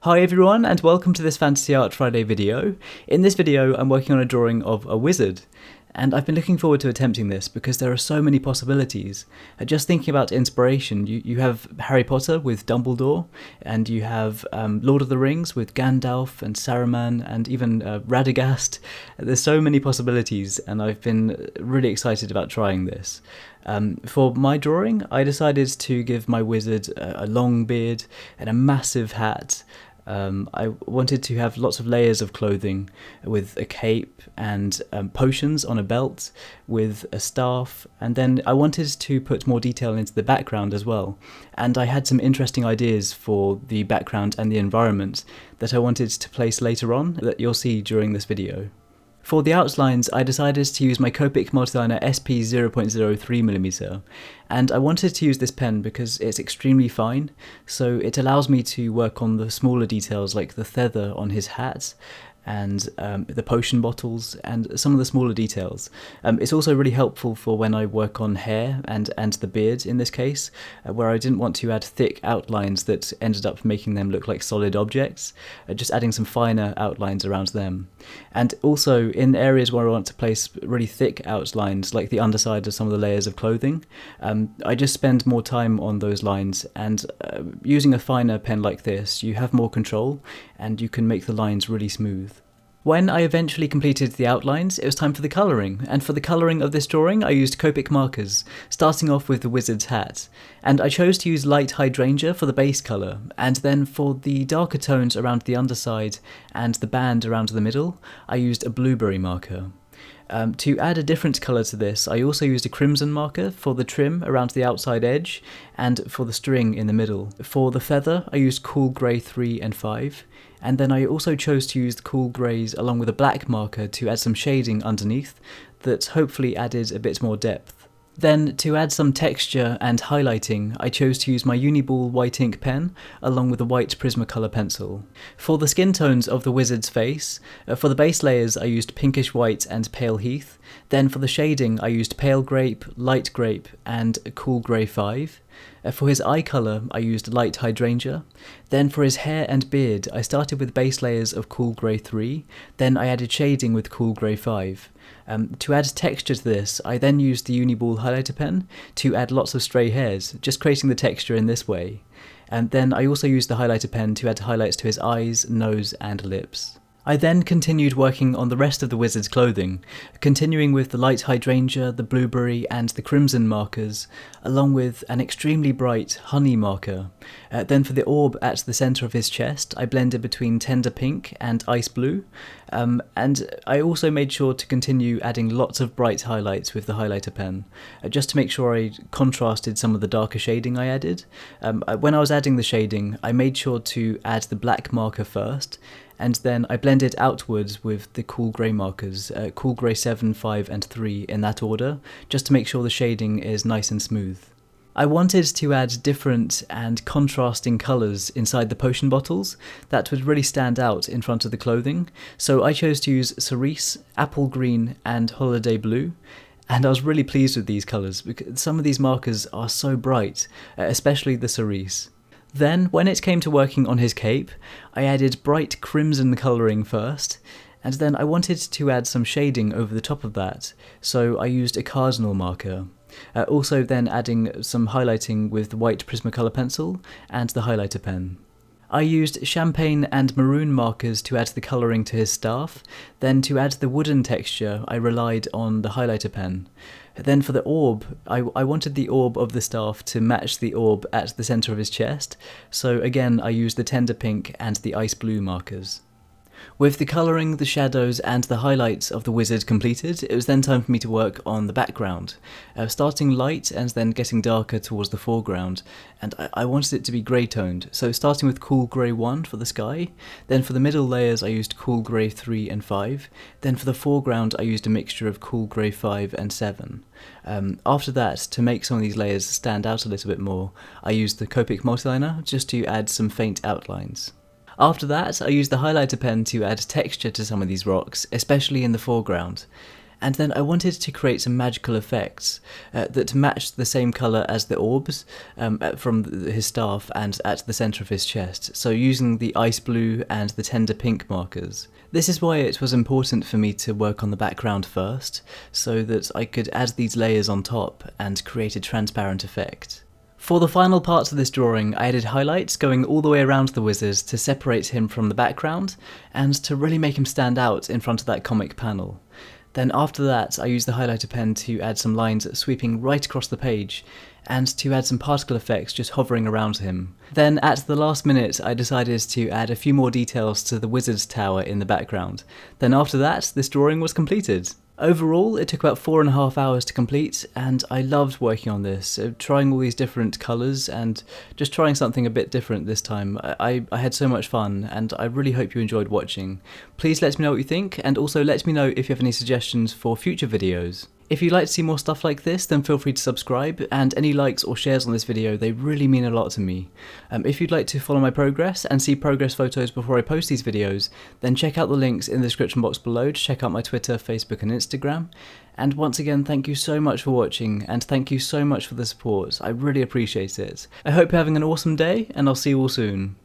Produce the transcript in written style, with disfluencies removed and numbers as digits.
Hi everyone and welcome to this Fantasy Art Friday video. In this video I'm working on a drawing of a wizard, and I've been looking forward to attempting this because there are so many possibilities. Just thinking about inspiration, you have Harry Potter with Dumbledore, and you have Lord of the Rings with Gandalf and Saruman and even Radagast. There's so many possibilities and I've been really excited about trying this. For my drawing, I decided to give my wizard a long beard and a massive hat. I wanted to have lots of layers of clothing with a cape and potions on a belt with a staff, and then I wanted to put more detail into the background as well, and I had some interesting ideas for the background and the environment that I wanted to place later on that you'll see during this video. For the outlines, I decided to use my Copic Multiliner SP 0.03mm, and I wanted to use this pen because it's extremely fine, so it allows me to work on the smaller details like the feather on his hat, and the potion bottles, and some of the smaller details. It's also really helpful for when I work on hair and the beard in this case, where I didn't want to add thick outlines that ended up making them look like solid objects, just adding some finer outlines around them. And also in areas where I want to place really thick outlines, like the underside of some of the layers of clothing, I just spend more time on those lines, and using a finer pen like this, you have more control and you can make the lines really smooth. When I eventually completed the outlines, it was time for the colouring, and for the colouring of this drawing I used Copic Markers, starting off with the wizard's hat, and I chose to use light hydrangea for the base colour, and then for the darker tones around the underside and the band around the middle, I used a blueberry marker. To add a different colour to this, I also used a crimson marker for the trim around the outside edge and for the string in the middle. For the feather, I used Cool Grey 3 and 5, and then I also chose to use the cool greys along with a black marker to add some shading underneath that hopefully added a bit more depth. Then, to add some texture and highlighting, I chose to use my Uni-Ball white ink pen along with a white Prismacolor pencil. For the skin tones of the wizard's face, for the base layers I used pinkish white and pale heath, then for the shading I used pale grape, light grape and cool grey 5. For his eye colour I used light hydrangea. Then for his hair and beard I started with base layers of cool grey 3, then I added shading with cool grey 5. To add texture to this, I then used the Uni-Ball highlighter pen to add lots of stray hairs, just creating the texture in this way. And then I also used the highlighter pen to add highlights to his eyes, nose and lips. I then continued working on the rest of the wizard's clothing, continuing with the light hydrangea, the blueberry and the crimson markers, along with an extremely bright honey marker. Then for the orb at the centre of his chest, I blended between tender pink and ice blue, and I also made sure to continue adding lots of bright highlights with the highlighter pen, just to make sure I contrasted some of the darker shading I added. When I was adding the shading, I made sure to add the black marker first, and then I blended outwards with the cool grey markers, cool grey 7, 5 and 3 in that order, just to make sure the shading is nice and smooth. I wanted to add different and contrasting colours inside the potion bottles that would really stand out in front of the clothing, so I chose to use cerise, apple green and holiday blue. And I was really pleased with these colours because some of these markers are so bright, especially the cerise. Then, when it came to working on his cape, I added bright crimson colouring first, and then I wanted to add some shading over the top of that, so I used a cardinal marker. Also then adding some highlighting with the white Prismacolor pencil and the highlighter pen. I used champagne and maroon markers to add the colouring to his staff, then to add the wooden texture I relied on the highlighter pen. Then for the orb, I wanted the orb of the staff to match the orb at the centre of his chest, so again I used the tender pink and the ice blue markers. With the colouring, the shadows and the highlights of the wizard completed, it was then time for me to work on the background, starting light and then getting darker towards the foreground, and I wanted it to be grey toned, so starting with cool grey 1 for the sky, then for the middle layers I used cool grey 3 and 5, then for the foreground I used a mixture of cool grey 5 and 7. After that, to make some of these layers stand out a little bit more, I used the Copic Multiliner just to add some faint outlines. After that, I used the highlighter pen to add texture to some of these rocks, especially in the foreground. and then I wanted to create some magical effects that matched the same colour as the orbs from his staff and at the centre of his chest, so using the ice blue and the tender pink markers. This is why it was important for me to work on the background first, so that I could add these layers on top and create a transparent effect. For the final parts of this drawing, I added highlights going all the way around the wizard to separate him from the background and to really make him stand out in front of that comic panel. Then after that, I used the highlighter pen to add some lines sweeping right across the page and to add some particle effects just hovering around him. Then at the last minute, I decided to add a few more details to the wizard's tower in the background. Then after that, this drawing was completed. Overall, it took about 4.5 hours to complete, and I loved working on this, trying all these different colours and just trying something a bit different this time. I had so much fun, and I really hope you enjoyed watching. Please let me know what you think, and also let me know if you have any suggestions for future videos. If you'd like to see more stuff like this, then feel free to subscribe, and any likes or shares on this video, they really mean a lot to me. If you'd like to follow my progress and see progress photos before I post these videos, then check out the links in the description box below to check out my Twitter, Facebook and Instagram. And once again, thank you so much for watching, and thank you so much for the support. I really appreciate it. I hope you're having an awesome day, and I'll see you all soon.